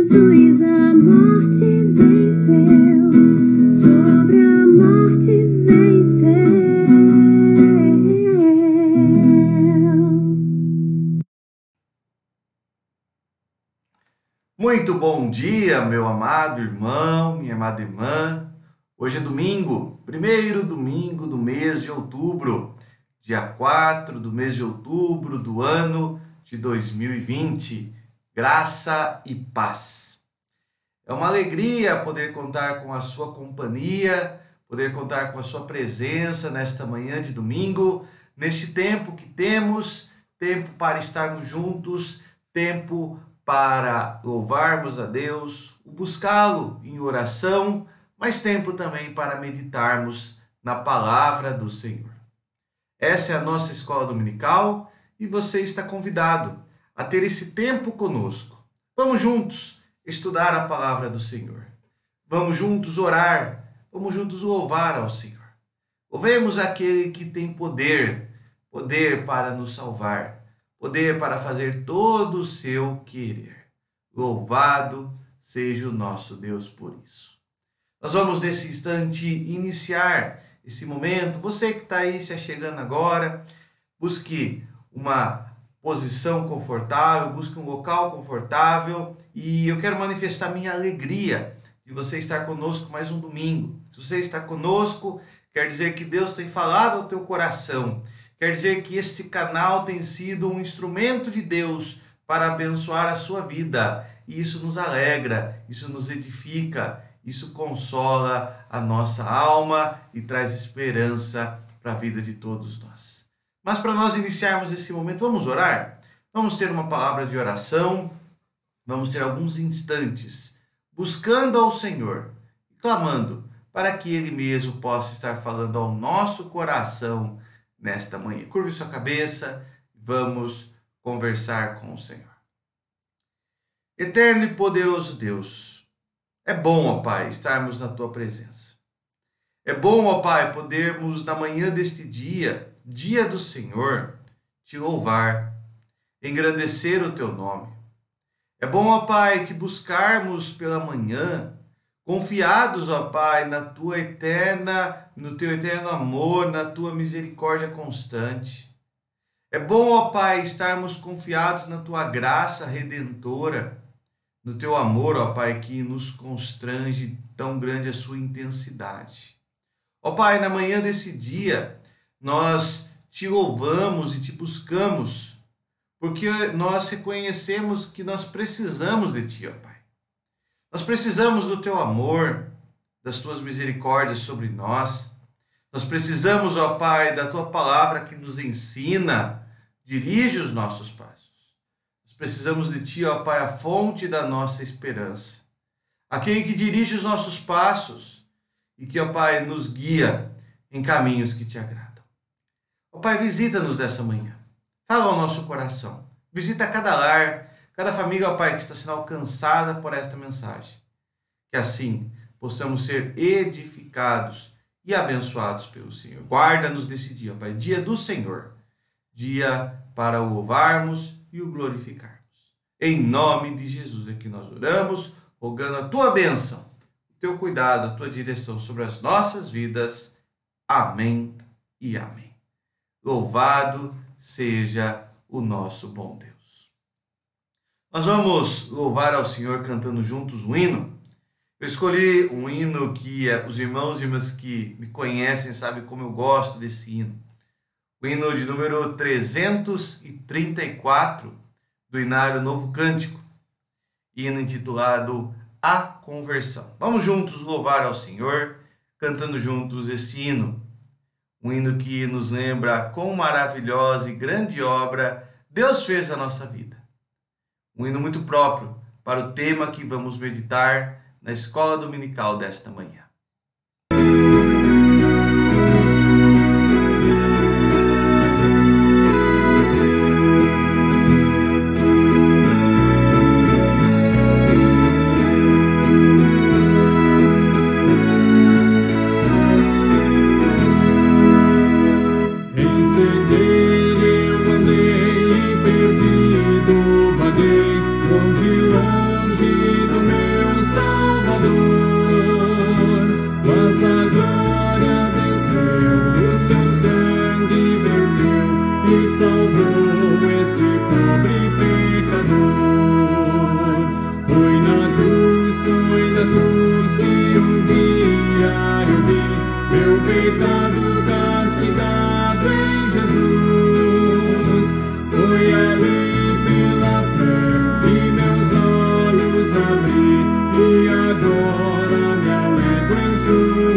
Jesus a morte venceu, sobre a morte venceu. Muito bom dia, meu amado irmão, minha amada irmã. Hoje é domingo, primeiro domingo do mês de outubro, dia 4 do mês de outubro do ano de 2020. Graça e paz. É uma alegria poder contar com a sua companhia, poder contar com a sua presença nesta manhã de domingo, neste tempo que temos, tempo para estarmos juntos, tempo para louvarmos a Deus, buscá-lo em oração, mas tempo também para meditarmos na palavra do Senhor. Essa é a nossa escola dominical e você está convidado a ter esse tempo conosco. Vamos juntos estudar a palavra do Senhor. Vamos juntos orar, vamos juntos louvar ao Senhor. Louvemos aquele que tem poder para nos salvar, poder para fazer todo o seu querer. Louvado seja o nosso Deus por isso. Nós vamos nesse instante iniciar esse momento. Você que está aí se achegando agora, busque uma posição confortável, busque um local confortável e eu quero manifestar minha alegria de você estar conosco mais um domingo. Se você está conosco, quer dizer que Deus tem falado ao teu coração. Quer dizer que este canal tem sido um instrumento de Deus para abençoar a sua vida. E isso nos alegra, isso nos edifica, isso consola a nossa alma e traz esperança para a vida de todos nós. Mas para nós iniciarmos esse momento, vamos orar? Vamos ter uma palavra de oração, vamos ter alguns instantes buscando ao Senhor, clamando para que Ele mesmo possa estar falando ao nosso coração nesta manhã. Curve sua cabeça, vamos conversar com o Senhor. Eterno e poderoso Deus, é bom, ó Pai, estarmos na Tua presença. É bom, ó Pai, podermos na manhã deste dia, dia do Senhor, Te louvar, engrandecer o Teu nome. É bom, ó Pai, Te buscarmos pela manhã, confiados, ó Pai, no Teu eterno amor, na Tua misericórdia constante. É bom, ó Pai, estarmos confiados na Tua graça redentora, no Teu amor, ó Pai, que nos constrange, tão grande a sua intensidade. Ó Pai, na manhã desse dia, nós Te louvamos e Te buscamos, porque nós reconhecemos que nós precisamos de Ti, ó Pai. Nós precisamos do Teu amor, das Tuas misericórdias sobre nós. Nós precisamos, ó Pai, da Tua palavra que nos ensina, dirige os nossos passos. Nós precisamos de Ti, ó Pai, a fonte da nossa esperança. Aquele que dirige os nossos passos e que, ó Pai, nos guia em caminhos que Te agradam. Ó Pai, visita-nos dessa manhã. Fala ao nosso coração. Visita cada lar, cada família, ó Pai, que está sendo alcançada por esta mensagem. Que assim possamos ser edificados e abençoados pelo Senhor. Guarda-nos nesse dia, ó Pai, dia do Senhor. Dia para o louvarmos e o glorificarmos. Em nome de Jesus é que nós oramos, rogando a Tua bênção, o Teu cuidado, a Tua direção sobre as nossas vidas. Amém e amém. Louvado seja o nosso bom Deus. Nós vamos louvar ao Senhor cantando juntos um hino. Eu escolhi um hino que os irmãos e irmãs que me conhecem sabem como eu gosto desse hino. O hino de número 334 do Inário Novo Cântico. Hino intitulado A Conversão. Vamos juntos louvar ao Senhor, cantando juntos esse hino. Um hino que nos lembra quão maravilhosa e grande obra Deus fez na nossa vida. Um hino muito próprio para o tema que vamos meditar na escola dominical desta manhã. Longe, longe do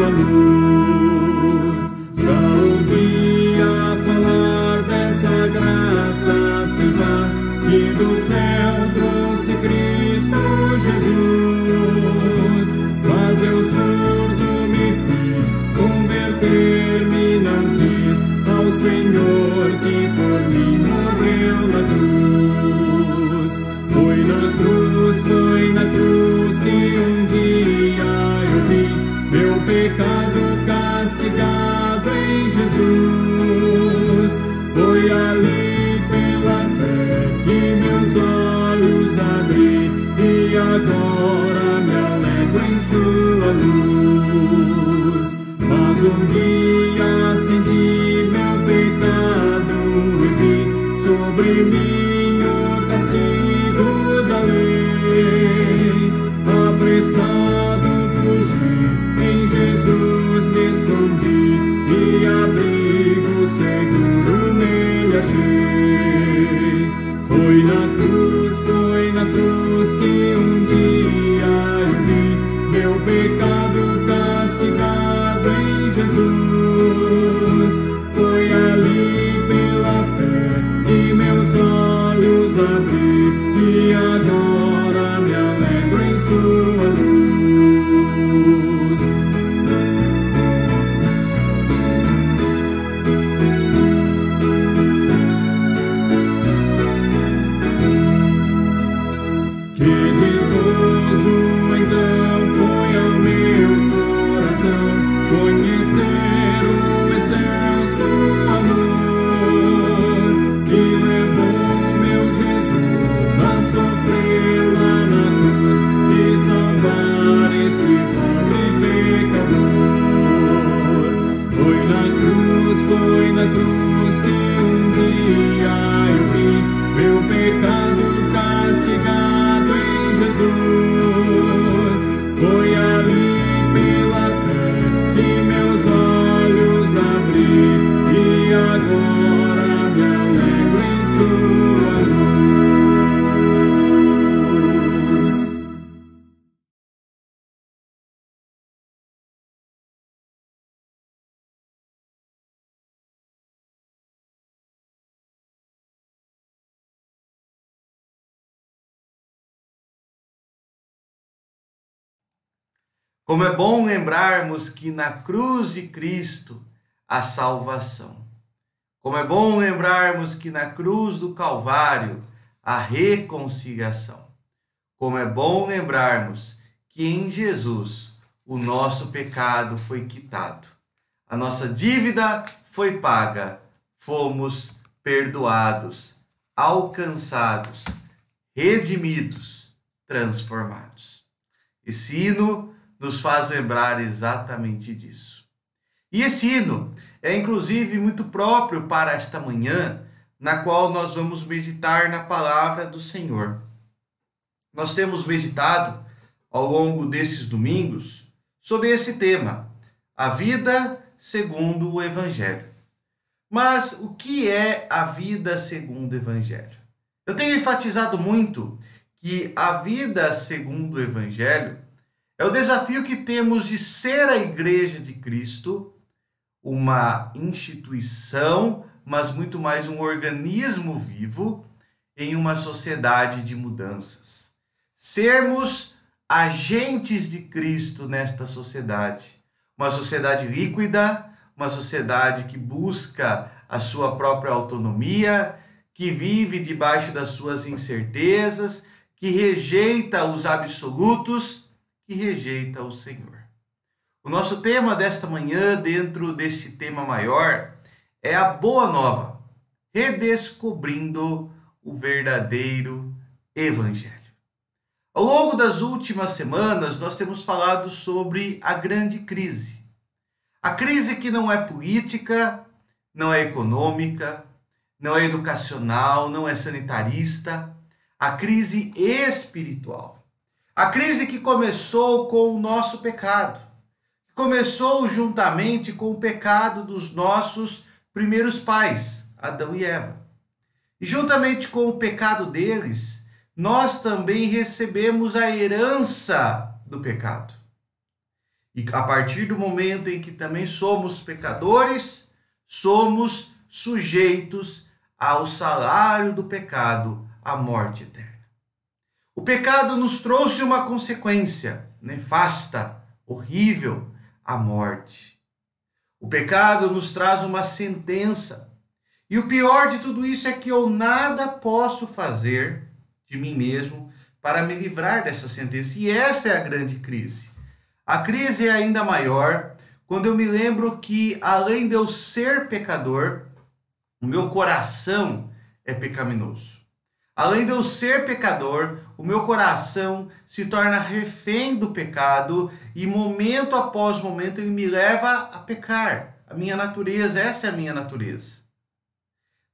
sua luz. Já ouvia falar dessa graça sem par, que do céu trouxe Cristo Jesus. Mas eu surdo me fiz, converter-me não quis ao Senhor que por mim morreu na cruz. Foi na cruz que um dia eu vi meu pecado castigado em Jesus. Foi ali pela fé que meus olhos abri e agora me alegro em sua luz. Mas um dia acendi meu pecado e vi sobre mim o castigo da lei. Apressado fugi, em Jesus me escondi e abrigo seguro nele achei. Foi na cruz que um dia eu vi meu pecado castigado em Jesus. Foi ali pela fé que meus olhos abri e agora me alegro em sua luz. Que ditoso então foi ao meu coração conhecer o excelso amor que levou meu Jesus a sofrer lá na cruz e salvar este pobre pecador. Foi na cruz que um dia eu vi meu pecado castigado em Jesus. Foi ali pela fé que meus olhos abri e agora me alegro em sua luz. Como é bom lembrarmos que na cruz de Cristo há salvação. Como é bom lembrarmos que na cruz do Calvário há reconciliação. Como é bom lembrarmos que em Jesus o nosso pecado foi quitado. A nossa dívida foi paga. Fomos perdoados, alcançados, redimidos, transformados. Esse hino nos faz lembrar exatamente disso. E esse hino é inclusive muito próprio para esta manhã, na qual nós vamos meditar na palavra do Senhor. Nós temos meditado ao longo desses domingos sobre esse tema, a vida segundo o Evangelho. Mas o que é a vida segundo o Evangelho? Eu tenho enfatizado muito que a vida segundo o Evangelho é o desafio que temos de ser a Igreja de Cristo, uma instituição, mas muito mais um organismo vivo em uma sociedade de mudanças. Sermos agentes de Cristo nesta sociedade. Uma sociedade líquida, uma sociedade que busca a sua própria autonomia, que vive debaixo das suas incertezas, que rejeita os absolutos, que rejeita o Senhor. O nosso tema desta manhã, dentro deste tema maior, é a Boa Nova, redescobrindo o verdadeiro Evangelho. Ao longo das últimas semanas, nós temos falado sobre a grande crise. A crise que não é política, não é econômica, não é educacional, não é sanitarista, a crise espiritual. A crise que começou com o nosso pecado, que começou juntamente com o pecado dos nossos primeiros pais, Adão e Eva. E juntamente com o pecado deles, nós também recebemos a herança do pecado. E a partir do momento em que também somos pecadores, somos sujeitos ao salário do pecado, a morte eterna. O pecado nos trouxe uma consequência nefasta, horrível, a morte. O pecado nos traz uma sentença. E o pior de tudo isso é que eu nada posso fazer de mim mesmo para me livrar dessa sentença. E essa é a grande crise. A crise é ainda maior quando eu me lembro que, além de eu ser pecador, o meu coração é pecaminoso. Além de eu ser pecador, o meu coração se torna refém do pecado e momento após momento ele me leva a pecar. A minha natureza, essa é a minha natureza.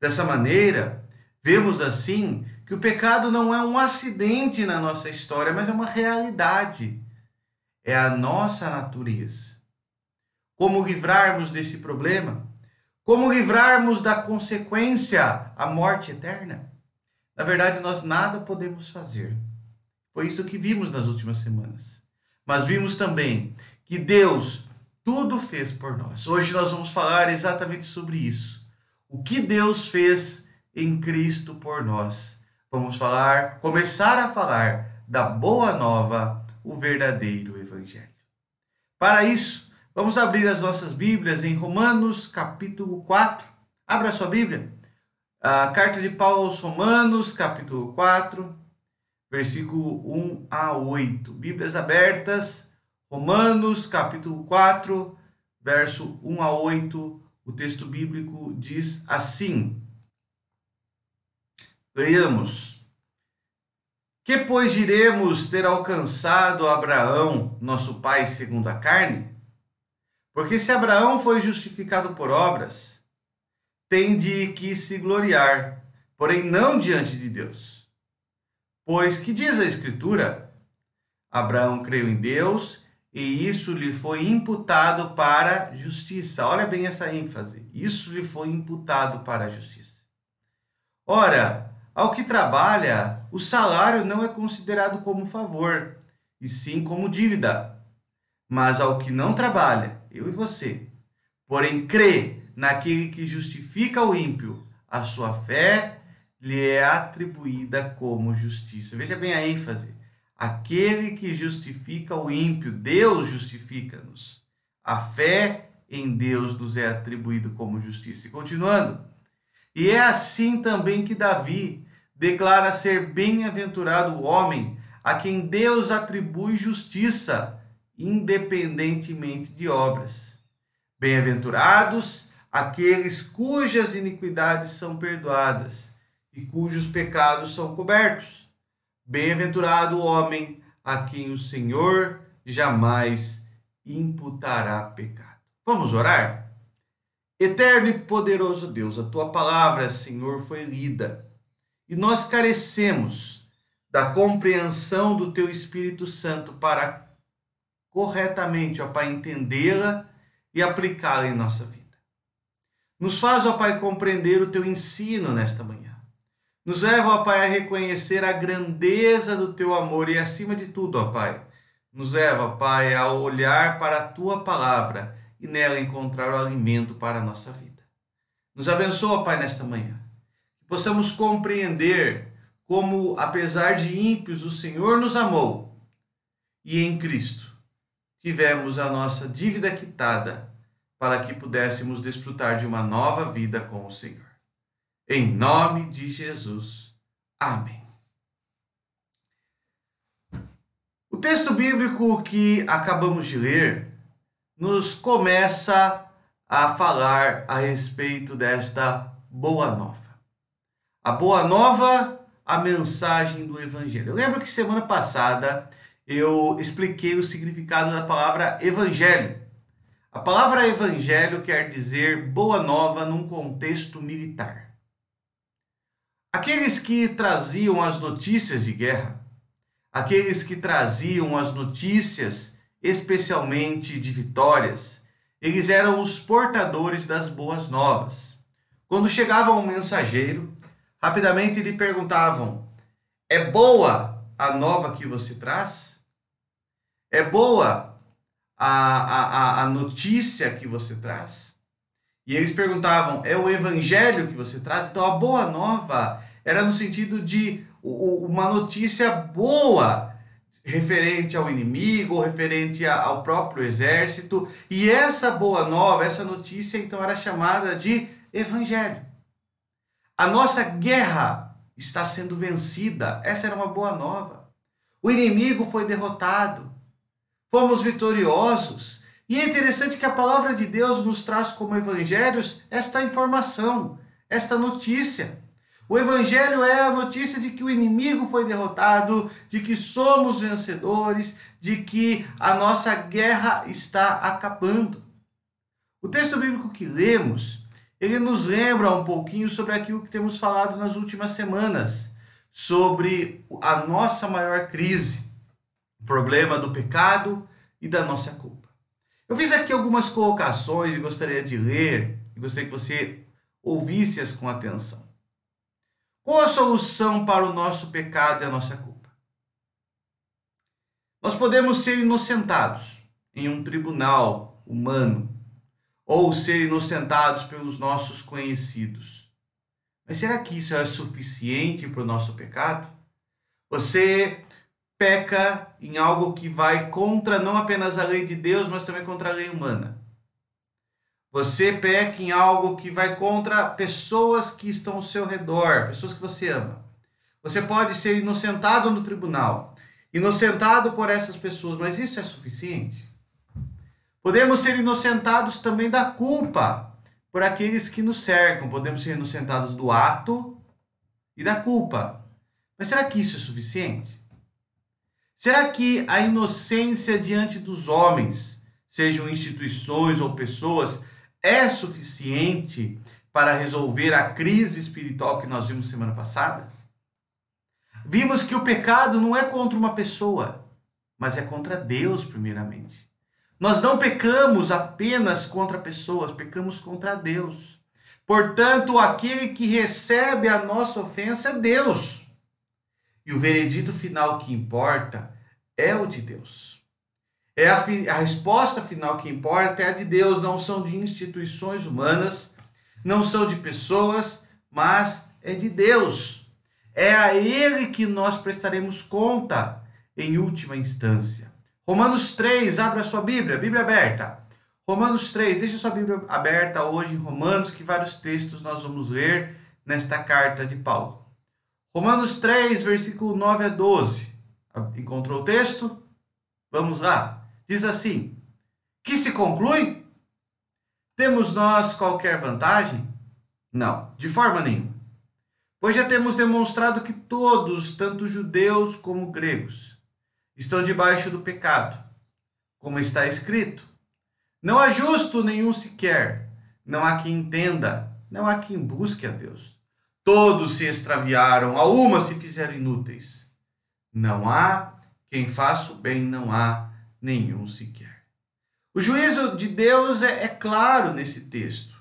Dessa maneira, vemos assim que o pecado não é um acidente na nossa história, mas é uma realidade. É a nossa natureza. Como livrarmos desse problema? Como livrarmos da consequência, a morte eterna? Na verdade, nós nada podemos fazer. Foi isso que vimos nas últimas semanas. Mas vimos também que Deus tudo fez por nós. Hoje nós vamos falar exatamente sobre isso. O que Deus fez em Cristo por nós. Vamos começar a falar da boa nova, o verdadeiro evangelho. Para isso, vamos abrir as nossas Bíblias em Romanos capítulo 4. Abra a sua Bíblia. A carta de Paulo aos Romanos, capítulo 4, versículo 1 a 8. Bíblias abertas, Romanos, capítulo 4, verso 1 a 8. O texto bíblico diz assim. Leiamos. Que, pois, diremos ter alcançado Abraão, nosso pai segundo a carne? Porque se Abraão foi justificado por obras, tem de que se gloriar, porém não diante de Deus. Pois que diz a Escritura? Abraão creu em Deus e isso lhe foi imputado para justiça. Olha bem essa ênfase. Isso lhe foi imputado para a justiça. Ora, ao que trabalha, o salário não é considerado como favor, e sim como dívida. Mas ao que não trabalha, eu e você, porém crê naquele que justifica o ímpio, a sua fé lhe é atribuída como justiça. Veja bem a ênfase. Aquele que justifica o ímpio, Deus justifica-nos. A fé em Deus nos é atribuída como justiça. E continuando. E é assim também que Davi declara ser bem-aventurado o homem a quem Deus atribui justiça, independentemente de obras. Bem-aventurados aqueles cujas iniquidades são perdoadas e cujos pecados são cobertos. Bem-aventurado o homem a quem o Senhor jamais imputará pecado. Vamos orar? Eterno e poderoso Deus, a tua palavra, Senhor, foi lida e nós carecemos da compreensão do teu Espírito Santo para corretamente, ó Pai, entendê-la e aplicá-la em nossa vida. Nos faz, ó Pai, compreender o teu ensino nesta manhã. Nos leva, ó Pai, a reconhecer a grandeza do teu amor e, acima de tudo, ó Pai, nos leva, ó Pai, a olhar para a tua palavra e nela encontrar o alimento para a nossa vida. Nos abençoa, ó Pai, nesta manhã. Que possamos compreender como, apesar de ímpios, o Senhor nos amou e em Cristo tivemos a nossa dívida quitada para que pudéssemos desfrutar de uma nova vida com o Senhor. Em nome de Jesus. Amém. O texto bíblico que acabamos de ler nos começa a falar a respeito desta boa nova. A boa nova, a mensagem do Evangelho. Eu lembro que semana passada eu expliquei o significado da palavra evangelho. A palavra evangelho quer dizer boa nova num contexto militar. Aqueles que traziam as notícias de guerra, aqueles que traziam as notícias, especialmente de vitórias, eles eram os portadores das boas novas. Quando chegava um mensageiro, rapidamente lhe perguntavam: é boa a nova que você traz? É boa a notícia que você traz? E eles perguntavam, é o evangelho que você traz? Então a boa nova era no sentido de uma notícia boa, referente ao inimigo, ou referente ao próprio exército. E essa boa nova, essa notícia, então era chamada de evangelho. A nossa guerra está sendo vencida. Essa era uma boa nova. O inimigo foi derrotado. Fomos vitoriosos. E é interessante que a palavra de Deus nos traz como evangelhos esta informação, esta notícia. O evangelho é a notícia de que o inimigo foi derrotado, de que somos vencedores, de que a nossa guerra está acabando. O texto bíblico que lemos, ele nos lembra um pouquinho sobre aquilo que temos falado nas últimas semanas, sobre a nossa maior crise, o problema do pecado e da nossa culpa. Eu fiz aqui algumas colocações e gostaria de ler, e gostaria que você ouvisse-as com atenção. Qual a solução para o nosso pecado e a nossa culpa? Nós podemos ser inocentados em um tribunal humano, ou ser inocentados pelos nossos conhecidos. Mas será que isso é suficiente para o nosso pecado? Você peca em algo que vai contra não apenas a lei de Deus, mas também contra a lei humana. Você peca em algo que vai contra pessoas que estão ao seu redor, pessoas que você ama. Você pode ser inocentado no tribunal, inocentado por essas pessoas, mas isso é suficiente? Podemos ser inocentados também da culpa por aqueles que nos cercam. Podemos ser inocentados do ato e da culpa. Mas será que isso é suficiente? Será que a inocência diante dos homens, sejam instituições ou pessoas, é suficiente para resolver a crise espiritual que nós vimos semana passada? Vimos que o pecado não é contra uma pessoa, mas é contra Deus primeiramente. Nós não pecamos apenas contra pessoas, pecamos contra Deus. Portanto, aquele que recebe a nossa ofensa é Deus. E o veredito final que importa é o de Deus. A resposta final que importa é a de Deus, não são de instituições humanas, não são de pessoas, mas é de Deus. É a Ele que nós prestaremos conta em última instância. Romanos 3, abra a sua Bíblia aberta. Romanos 3, deixa a sua Bíblia aberta hoje em Romanos, que vários textos nós vamos ler nesta carta de Paulo. Romanos 3, versículo 9 a 12. Encontrou o texto? Vamos lá. Diz assim: que se conclui? Temos nós qualquer vantagem? Não, de forma nenhuma. Pois já temos demonstrado que todos, tanto judeus como gregos, estão debaixo do pecado, como está escrito: não há justo nenhum sequer, não há quem entenda, não há quem busque a Deus. Todos se extraviaram, a uma se fizeram inúteis. Não há quem faça o bem, não há nenhum sequer. O juízo de Deus é claro nesse texto.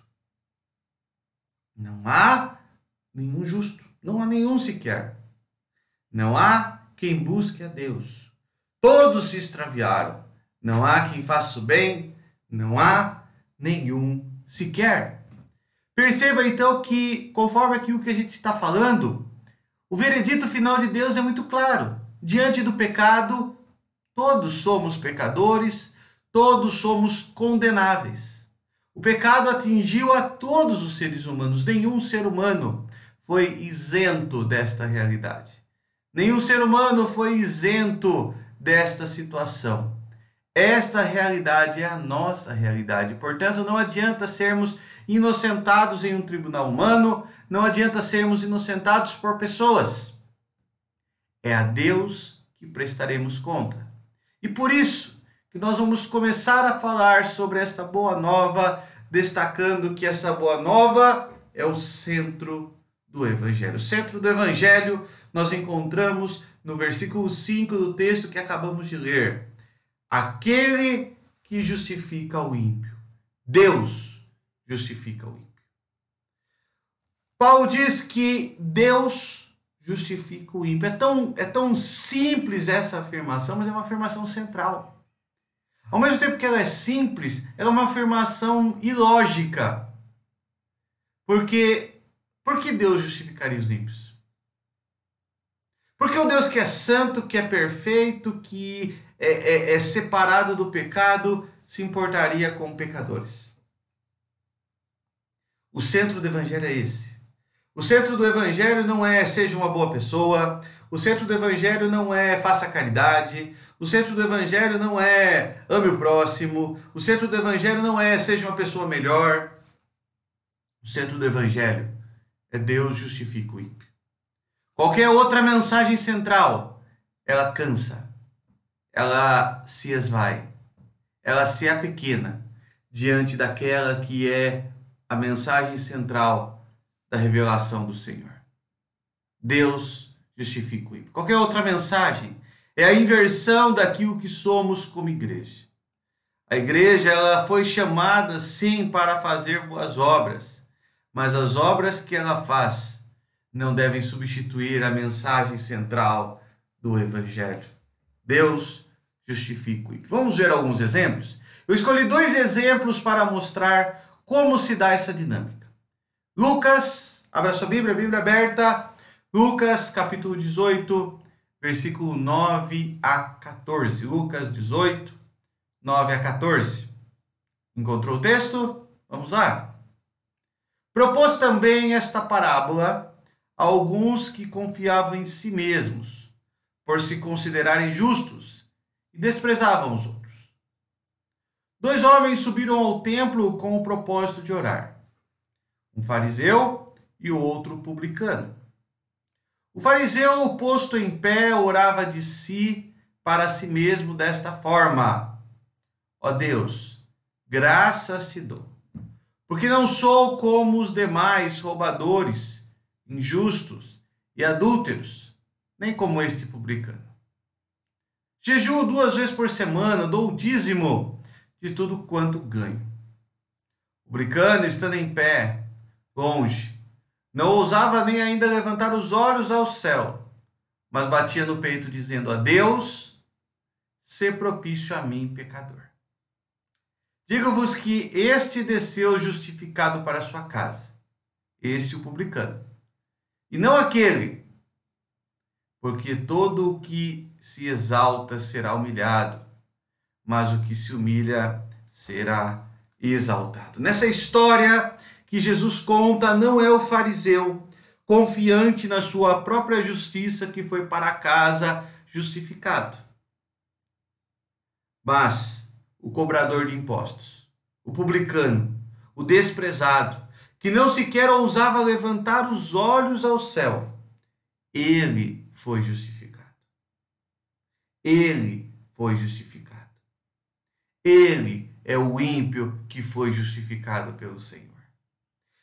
Não há nenhum justo, não há nenhum sequer. Não há quem busque a Deus. Todos se extraviaram. Não há quem faça o bem, não há nenhum sequer. Perceba então que, conforme aquilo que a gente está falando, o veredito final de Deus é muito claro. Diante do pecado, todos somos pecadores, todos somos condenáveis. O pecado atingiu a todos os seres humanos. Nenhum ser humano foi isento desta realidade. Nenhum ser humano foi isento desta situação. Esta realidade é a nossa realidade. Portanto, não adianta sermos inocentados em um tribunal humano, não adianta sermos inocentados por pessoas. É a Deus que prestaremos conta. E por isso que nós vamos começar a falar sobre esta boa nova, destacando que essa boa nova é o centro do Evangelho. O centro do Evangelho nós encontramos no versículo 5 do texto que acabamos de ler. Aquele que justifica o ímpio. Deus justifica o ímpio. Paulo diz que Deus justifica o ímpio. É tão simples essa afirmação, mas é uma afirmação central. Ao mesmo tempo que ela é simples, ela é uma afirmação ilógica. Por que Deus justificaria os ímpios? Porque o Deus que é santo, que é perfeito, que é separado do pecado, se importaria com pecadores. O centro do evangelho é esse. O centro do evangelho não é seja uma boa pessoa. O centro do evangelho não é faça caridade. O centro do evangelho não é ame o próximo. O centro do evangelho não é seja uma pessoa melhor. O centro do evangelho é Deus justifica o ímpio. Qualquer outra mensagem central, ela cansa. Ela se esvai. Ela se apequena diante daquela que é a mensagem central da revelação do Senhor. Deus justifica o ímpio. Qualquer outra mensagem é a inversão daquilo que somos como igreja. A igreja ela foi chamada, sim, para fazer boas obras, mas as obras que ela faz não devem substituir a mensagem central do Evangelho. Deus justifica o ímpio. Vamos ver alguns exemplos? Eu escolhi 2 exemplos para mostrar como se dá essa dinâmica. Lucas, abra sua Bíblia, Bíblia aberta. Lucas, capítulo 18, versículo 9 a 14. Lucas 18, 9 a 14. Encontrou o texto? Vamos lá. Propôs também esta parábola a alguns que confiavam em si mesmos, por se considerarem justos, e desprezavam os outros. 2 homens subiram ao templo com o propósito de orar. Um fariseu e o outro publicano. O fariseu, posto em pé, orava de si para si mesmo desta forma: ó Deus, graças te dou, porque não sou como os demais roubadores, injustos e adúlteros, nem como este publicano. Jejuo 2 vezes por semana, dou o dízimo de tudo quanto ganho. O publicano, estando em pé, longe, não ousava nem ainda levantar os olhos ao céu, mas batia no peito, dizendo: a Deus, sê propício a mim, pecador. Digo-vos que este desceu justificado para a sua casa, este o publicano, e não aquele, porque todo o que se exalta será humilhado, mas o que se humilha será exaltado. Nessa história que Jesus conta, não é o fariseu confiante na sua própria justiça que foi para casa justificado, mas o cobrador de impostos, o publicano, o desprezado, que não sequer ousava levantar os olhos ao céu, ele foi justificado. Ele foi justificado. Ele é o ímpio que foi justificado pelo Senhor.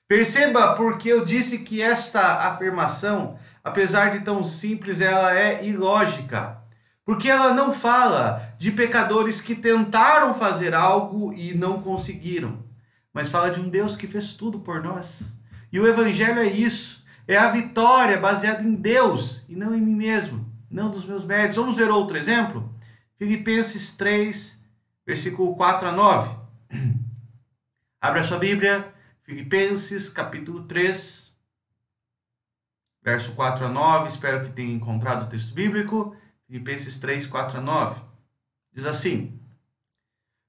Perceba porque eu disse que esta afirmação, apesar de tão simples, ela é ilógica. Porque ela não fala de pecadores que tentaram fazer algo e não conseguiram, mas fala de um Deus que fez tudo por nós. E o Evangelho é isso, é a vitória baseada em Deus e não em mim mesmo, não dos meus méritos. Vamos ver outro exemplo? Filipenses 3, versículo 4 a 9. Abra sua Bíblia, Filipenses capítulo 3, verso 4 a 9. Espero que tenha encontrado o texto bíblico. Filipenses 3, 4 a 9. Diz assim: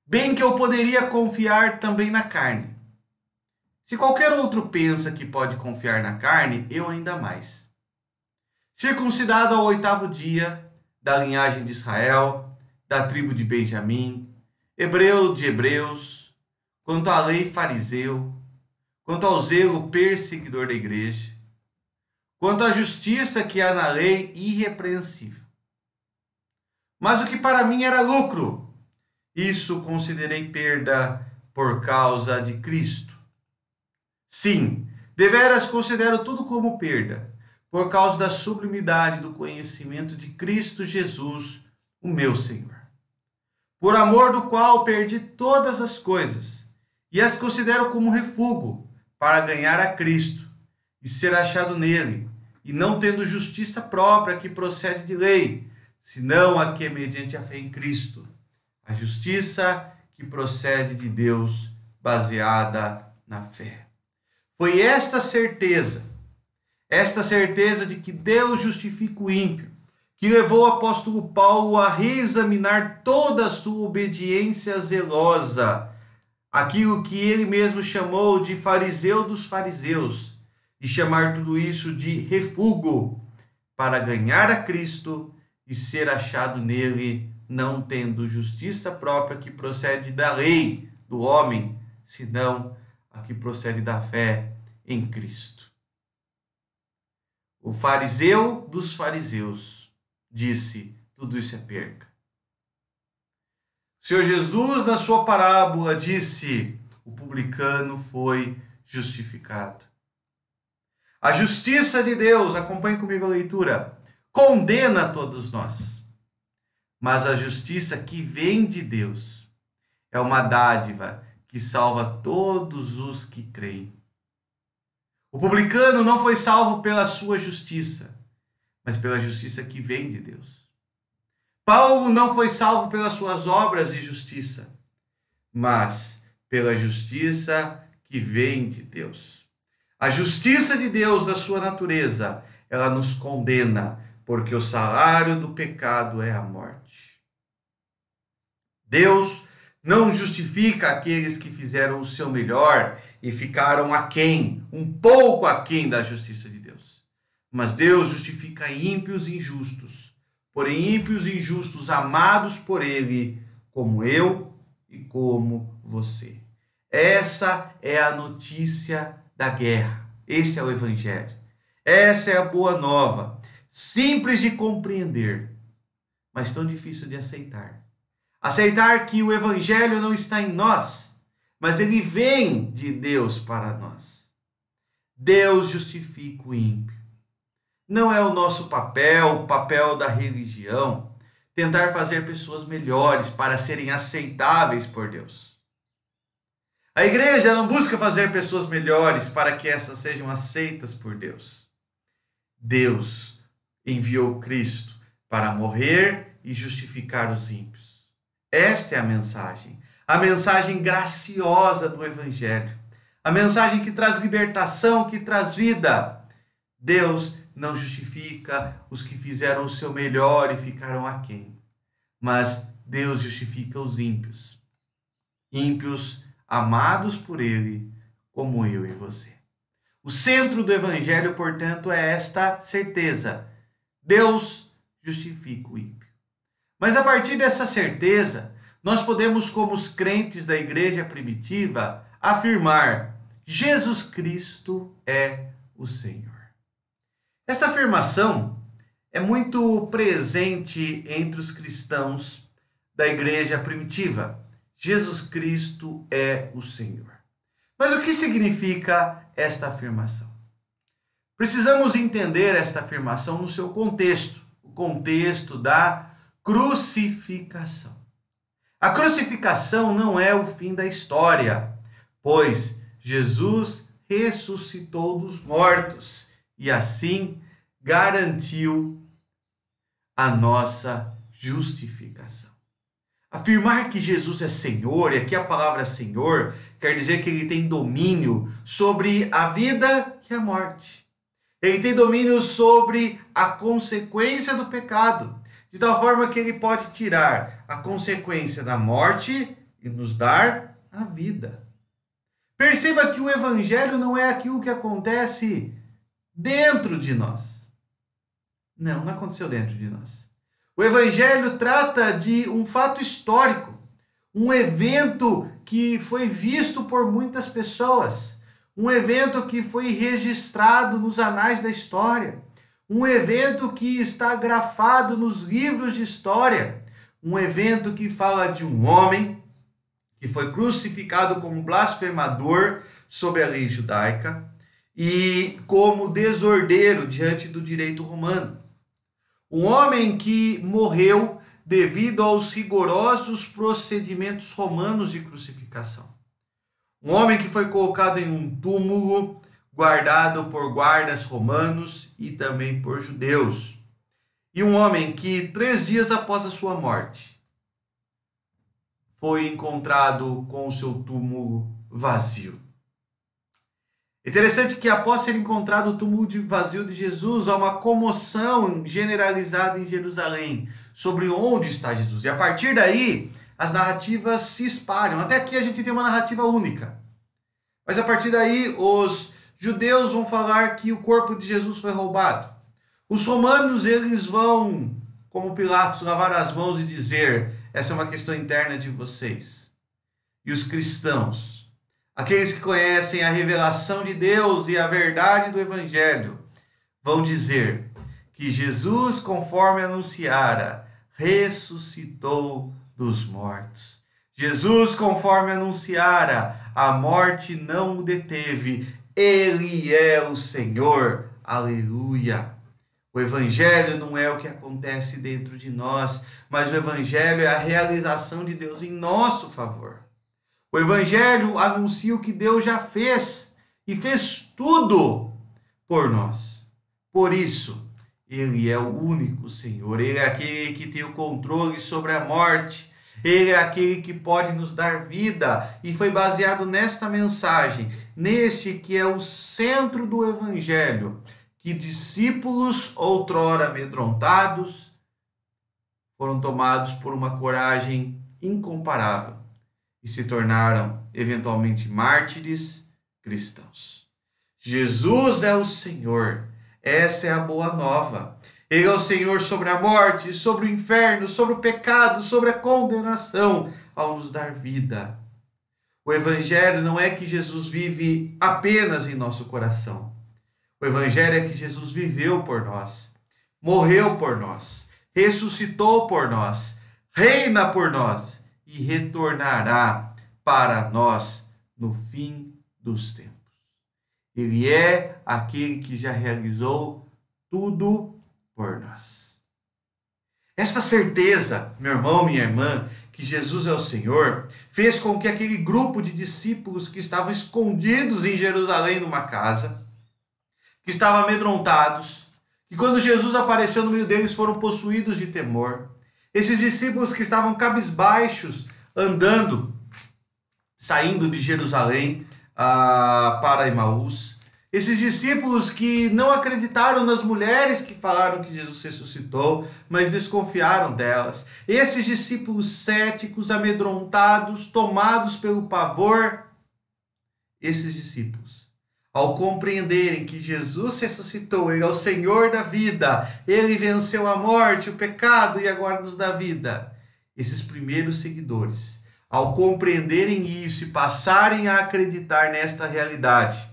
bem que eu poderia confiar também na carne. Se qualquer outro pensa que pode confiar na carne, eu ainda mais. Circuncidado ao 8º dia, da linhagem de Israel, da tribo de Benjamim, hebreu de hebreus, quanto à lei fariseu, quanto ao zelo perseguidor da igreja, quanto à justiça que há na lei irrepreensível. Mas o que para mim era lucro, isso considerei perda por causa de Cristo. Sim, deveras considero tudo como perda, por causa da sublimidade do conhecimento de Cristo Jesus, o meu Senhor, por amor do qual perdi todas as coisas, e as considero como refúgio, para ganhar a Cristo, e ser achado nele, e não tendo justiça própria que procede de lei, senão a que é mediante a fé em Cristo, A justiça que procede de Deus, baseada na fé. Foi esta certeza de que Deus justifica o ímpio, que levou o apóstolo Paulo a reexaminar toda a sua obediência zelosa, aquilo que ele mesmo chamou de fariseu dos fariseus, e chamar tudo isso de refúgio, para ganhar a Cristo e ser achado nele, não tendo justiça própria que procede da lei do homem, senão a que procede da fé em Cristo. O fariseu dos fariseus disse: tudo isso é perca. O Senhor Jesus, na sua parábola, disse: o publicano foi justificado. A justiça de Deus, acompanhe comigo a leitura, condena todos nós. Mas a justiça que vem de Deus é uma dádiva que salva todos os que creem. O publicano não foi salvo pela sua justiça, mas pela justiça que vem de Deus. Paulo não foi salvo pelas suas obras de justiça, mas pela justiça que vem de Deus. A justiça de Deus, da sua natureza, ela nos condena, porque o salário do pecado é a morte. Deus não justifica aqueles que fizeram o seu melhor e ficaram aquém, um pouco aquém da justiça de Deus. Mas Deus justifica ímpios e injustos, porém ímpios e injustos amados por Ele, como eu e como você. Essa é a notícia da guerra. Esse é o Evangelho. Essa é a boa nova. Simples de compreender, mas tão difícil de aceitar. Aceitar que o Evangelho não está em nós, mas ele vem de Deus para nós. Deus justifica o ímpio. Não é o nosso papel, o papel da religião, tentar fazer pessoas melhores para serem aceitáveis por Deus. A igreja não busca fazer pessoas melhores para que essas sejam aceitas por Deus. Deus enviou Cristo para morrer e justificar os ímpios. Esta é a mensagem graciosa do Evangelho, a mensagem que traz libertação, que traz vida. Deus não justifica os que fizeram o seu melhor e ficaram aquém, mas Deus justifica os ímpios. Ímpios amados por Ele, como eu e você. O centro do Evangelho, portanto, é esta certeza: Deus justifica o ímpio. Mas a partir dessa certeza, nós podemos, como os crentes da igreja primitiva, afirmar: Jesus Cristo é o Senhor. Esta afirmação é muito presente entre os cristãos da igreja primitiva. Jesus Cristo é o Senhor. Mas o que significa esta afirmação? Precisamos entender esta afirmação no seu contexto, o contexto da crucificação. A crucificação não é o fim da história, pois Jesus ressuscitou dos mortos e assim garantiu a nossa justificação. Afirmar que Jesus é Senhor, e aqui a palavra Senhor quer dizer que ele tem domínio sobre a vida e a morte. Ele tem domínio sobre a consequência do pecado, de tal forma que ele pode tirar a consequência da morte e nos dar a vida. Perceba que o Evangelho não é aquilo que acontece dentro de nós. Não aconteceu dentro de nós. O Evangelho trata de um fato histórico, um evento que foi visto por muitas pessoas, um evento que foi registrado nos anais da história, um evento que está grafado nos livros de história, um evento que fala de um homem que foi crucificado como blasfemador sob a lei judaica e como desordeiro diante do direito romano. Um homem que morreu devido aos rigorosos procedimentos romanos de crucificação. Um homem que foi colocado em um túmulo guardado por guardas romanos e também por judeus. E um homem que 3 dias após a sua morte foi encontrado com o seu túmulo vazio. Interessante que após ser encontrado o túmulo vazio de Jesus, há uma comoção generalizada em Jerusalém sobre onde está Jesus. E a partir daí, as narrativas se espalham. Até aqui a gente tem uma narrativa única. Mas a partir daí, os judeus vão falar que o corpo de Jesus foi roubado. Os romanos, eles vão, como Pilatos, lavar as mãos e dizer: essa é uma questão interna de vocês. E os cristãos, aqueles que conhecem a revelação de Deus e a verdade do Evangelho, vão dizer que Jesus, conforme anunciara, ressuscitou dos mortos. Jesus, conforme anunciara, a morte não o deteve. Ele é o Senhor. Aleluia. O Evangelho não é o que acontece dentro de nós, mas o Evangelho é a realização de Deus em nosso favor. O Evangelho anuncia o que Deus já fez e fez tudo por nós. Por isso, Ele é o único Senhor. Ele é aquele que tem o controle sobre a morte. Ele é aquele que pode nos dar vida. E foi baseado nesta mensagem, neste que é o centro do Evangelho, que discípulos, outrora amedrontados, foram tomados por uma coragem incomparável e se tornaram eventualmente mártires cristãos. Jesus é o Senhor. Essa é a boa nova. Ele é o Senhor sobre a morte, sobre o inferno, sobre o pecado, sobre a condenação, ao nos dar vida. O Evangelho não é que Jesus vive apenas em nosso coração. O Evangelho é que Jesus viveu por nós, morreu por nós, ressuscitou por nós, reina por nós e retornará para nós no fim dos tempos. Ele é aquele que já realizou tudo por nós. Esta certeza, meu irmão, minha irmã, que Jesus é o Senhor, fez com que aquele grupo de discípulos que estavam escondidos em Jerusalém numa casa, que estavam amedrontados, que quando Jesus apareceu no meio deles foram possuídos de temor. Esses discípulos que estavam cabisbaixos, andando, saindo de Jerusalém para Emaús. Esses discípulos que não acreditaram nas mulheres que falaram que Jesus ressuscitou, mas desconfiaram delas. Esses discípulos céticos, amedrontados, tomados pelo pavor. Esses discípulos, ao compreenderem que Jesus ressuscitou, Ele é o Senhor da vida, Ele venceu a morte, o pecado e agora nos dá vida. Esses primeiros seguidores, ao compreenderem isso e passarem a acreditar nesta realidade,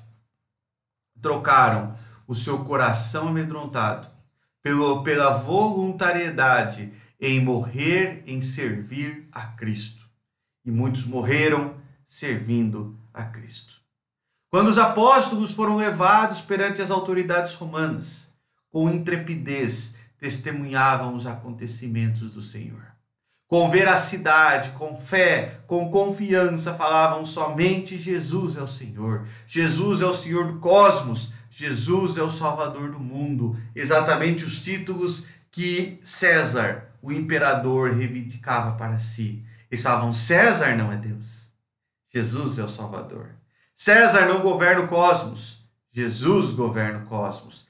trocaram o seu coração amedrontado pela voluntariedade em morrer, em servir a Cristo. E muitos morreram servindo a Cristo. Quando os apóstolos foram levados perante as autoridades romanas, com intrepidez testemunhavam os acontecimentos do Senhor. Com veracidade, com fé, com confiança, falavam somente Jesus é o Senhor. Jesus é o Senhor do cosmos. Jesus é o Salvador do mundo. Exatamente os títulos que César, o imperador, reivindicava para si. Eles falavam: César não é Deus. Jesus é o Salvador. César não governa o cosmos. Jesus governa o cosmos.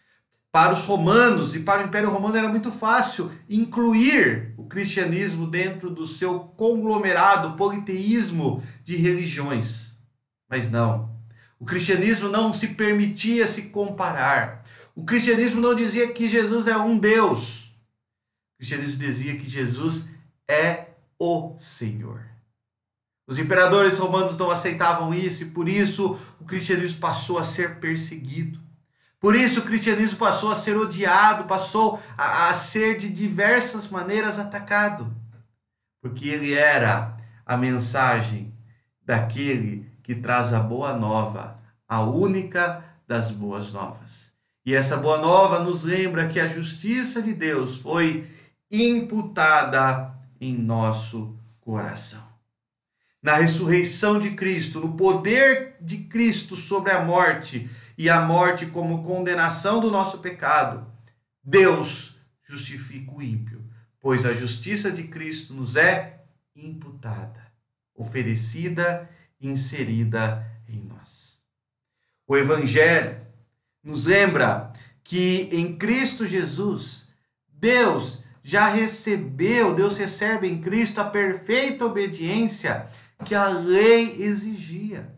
Para os romanos e para o Império Romano era muito fácil incluir o cristianismo dentro do seu conglomerado, politeísmo de religiões. Mas não. O cristianismo não se permitia se comparar. O cristianismo não dizia que Jesus é um Deus. O cristianismo dizia que Jesus é o Senhor. Os imperadores romanos não aceitavam isso e por isso o cristianismo passou a ser perseguido. Por isso o cristianismo passou a ser odiado, passou a ser de diversas maneiras atacado. Porque ele era a mensagem daquele que traz a boa nova, a única das boas novas. E essa boa nova nos lembra que a justiça de Deus foi imputada em nosso coração. Na ressurreição de Cristo, no poder de Cristo sobre a morte, e a morte como condenação do nosso pecado, Deus justifica o ímpio, pois a justiça de Cristo nos é imputada. oferecida e inserida em nós. O Evangelho nos lembra que em Cristo Jesus, Deus recebe em Cristo a perfeita obediência que a lei exigia.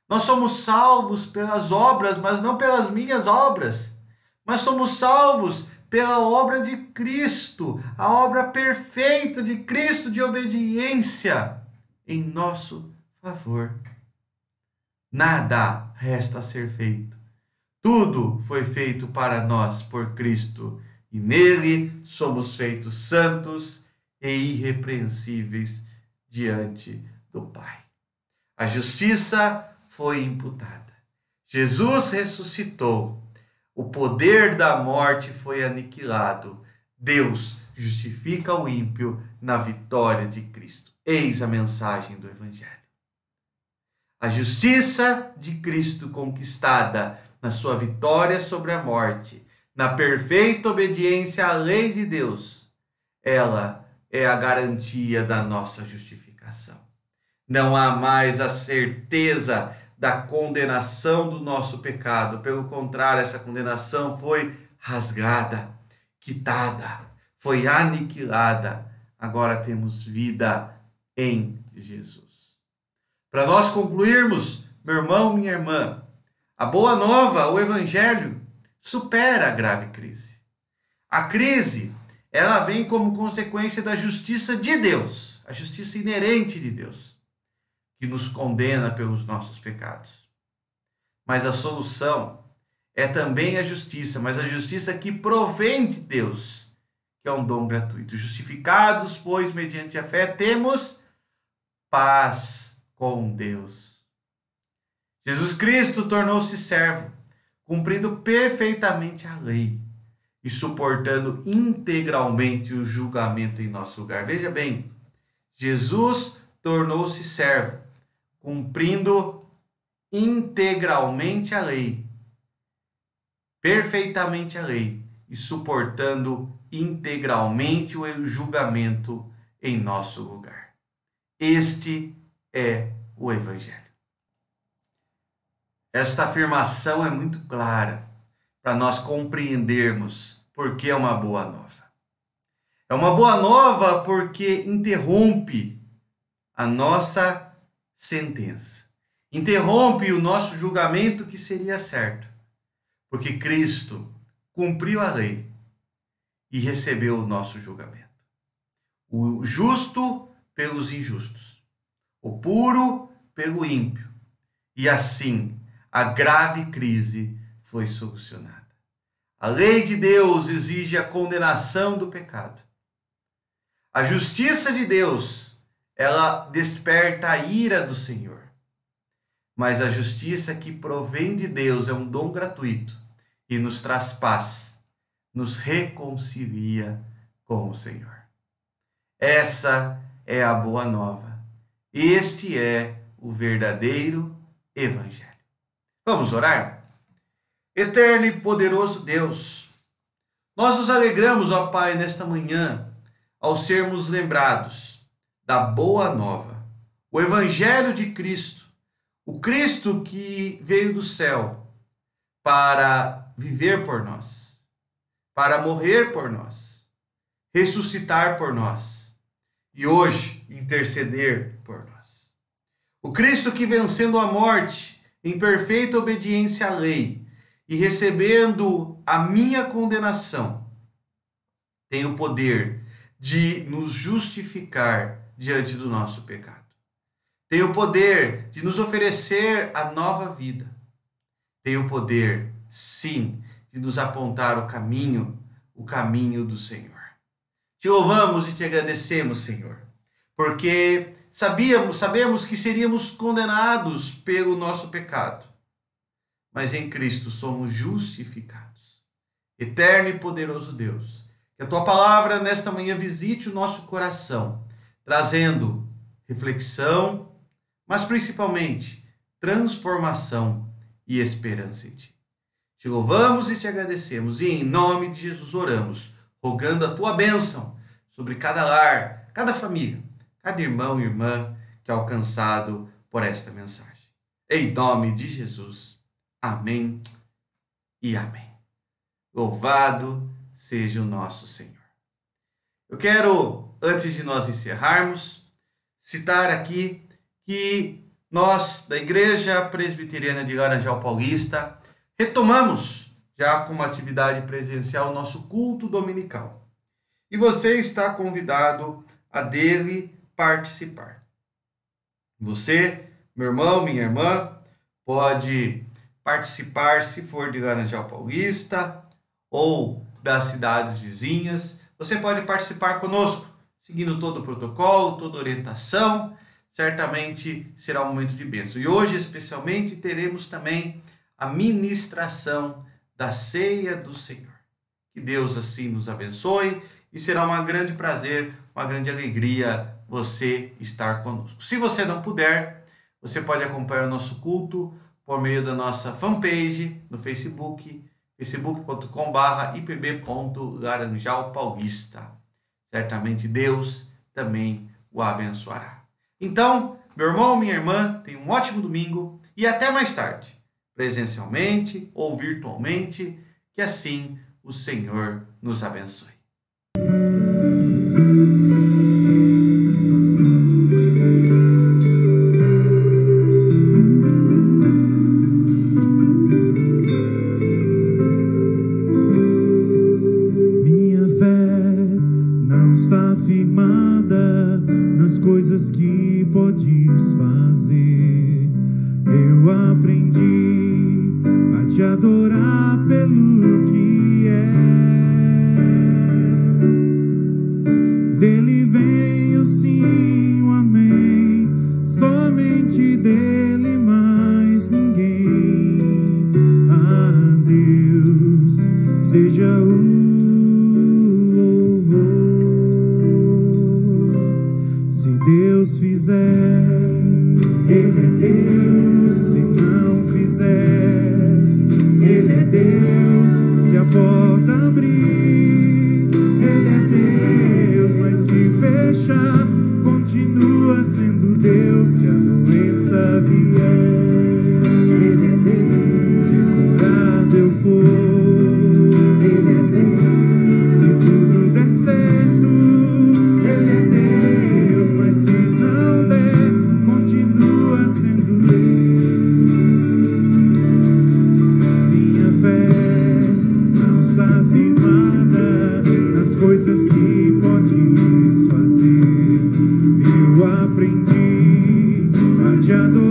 Nós somos salvos pelas obras, mas não pelas minhas obras. Mas somos salvos pela obra de Cristo, a obra perfeita de Cristo de obediência em nosso favor. Nada resta a ser feito. Tudo foi feito para nós por Cristo, e nele somos feitos santos e irrepreensíveis diante do Pai. A justiça foi imputada. Jesus ressuscitou. O poder da morte foi aniquilado. Deus justifica o ímpio na vitória de Cristo. Eis a mensagem do Evangelho. A justiça de Cristo conquistada na sua vitória sobre a morte, na perfeita obediência à lei de Deus, ela é a garantia da nossa justificação. Não há mais a certeza da condenação do nosso pecado. Pelo contrário, essa condenação foi rasgada, quitada, foi aniquilada. Agora temos vida em Jesus. Para nós concluirmos, meu irmão, minha irmã, a boa nova, o Evangelho, supera a grave crise. A crise, ela vem como consequência da justiça de Deus, a justiça inerente de Deus, que nos condena pelos nossos pecados. Mas a solução é também a justiça, mas a justiça que provém de Deus, que é um dom gratuito. Justificados, pois, mediante a fé, temos paz com Deus. Jesus Cristo tornou-se servo, cumprindo perfeitamente a lei e suportando integralmente o julgamento em nosso lugar. Veja bem, Jesus tornou-se servo, cumprindo integralmente a lei, perfeitamente a lei e suportando integralmente o julgamento em nosso lugar. Este é o Evangelho. Esta afirmação é muito clara para nós compreendermos por que é uma boa nova. É uma boa nova porque interrompe a nossa sentença. Interrompe o nosso julgamento que seria certo. Porque Cristo cumpriu a lei e recebeu o nosso julgamento. O justo pelos injustos. O puro pelo ímpio. E assim, a grave crise foi solucionada. A lei de Deus exige a condenação do pecado. A justiça de Deus, ela desperta a ira do Senhor. Mas a justiça que provém de Deus é um dom gratuito e nos traz paz, nos reconcilia com o Senhor. Essa é a boa nova. Este é o verdadeiro Evangelho. Vamos orar? Eterno e poderoso Deus, nós nos alegramos, ó Pai, nesta manhã, ao sermos lembrados da boa nova, o Evangelho de Cristo, o Cristo que veio do céu para viver por nós, para morrer por nós, ressuscitar por nós e hoje interceder por nós. O Cristo que, vencendo a morte em perfeita obediência à lei e recebendo a minha condenação, tem o poder de nos justificar diante do nosso pecado. Tem o poder de nos oferecer a nova vida. Tem o poder, sim, de nos apontar o caminho do Senhor. Te louvamos e te agradecemos, Senhor, porque sabemos que seríamos condenados pelo nosso pecado, mas em Cristo somos justificados. Eterno e poderoso Deus, que a Tua palavra nesta manhã visite o nosso coração, trazendo reflexão, mas principalmente transformação e esperança em Ti. Te louvamos e te agradecemos e em nome de Jesus oramos, rogando a Tua bênção sobre cada lar, cada família, cada irmão e irmã alcançado por esta mensagem. Em nome de Jesus. Amém e amém. Louvado seja o nosso Senhor. Eu quero, antes de nós encerrarmos, citar aqui que nós, da Igreja Presbiteriana de Laranjal Paulista, retomamos já com uma atividade presencial o nosso culto dominical. E você está convidado a dele participar. Você, meu irmão, minha irmã, pode participar se for de Laranjal Paulista ou das cidades vizinhas. Você pode participar conosco, seguindo todo o protocolo, toda a orientação. Certamente será um momento de bênção. E hoje, especialmente, teremos também a ministração da ceia do Senhor. Que Deus assim nos abençoe e será um grande prazer, uma grande alegria você estar conosco. Se você não puder, você pode acompanhar o nosso culto por meio da nossa fanpage no Facebook, facebook.com/ipb.laranjalpaulista. Certamente Deus também o abençoará. Então, meu irmão, minha irmã, tenha um ótimo domingo e até mais tarde, presencialmente ou virtualmente, que assim o Senhor nos abençoe. Coisas que podes fazer, eu aprendi a te adorar pelo que és. Dele vem o sim, o amém, somente dele, mais ninguém. A Deus seja o Deus fizer, Ele é Deus. Se não fizer, Ele é Deus. Se a porta abrir, Ele é Deus. Mas se fechar, continua sendo Deus. Se a doença vier, Ele é Deus. Se curado eu for, Ele é Deus. Se tudo der certo, Ele é Deus. Se não der, continua sendo Deus. Minha fé não está firmada nas coisas que podes fazer. Eu aprendi a te adorar.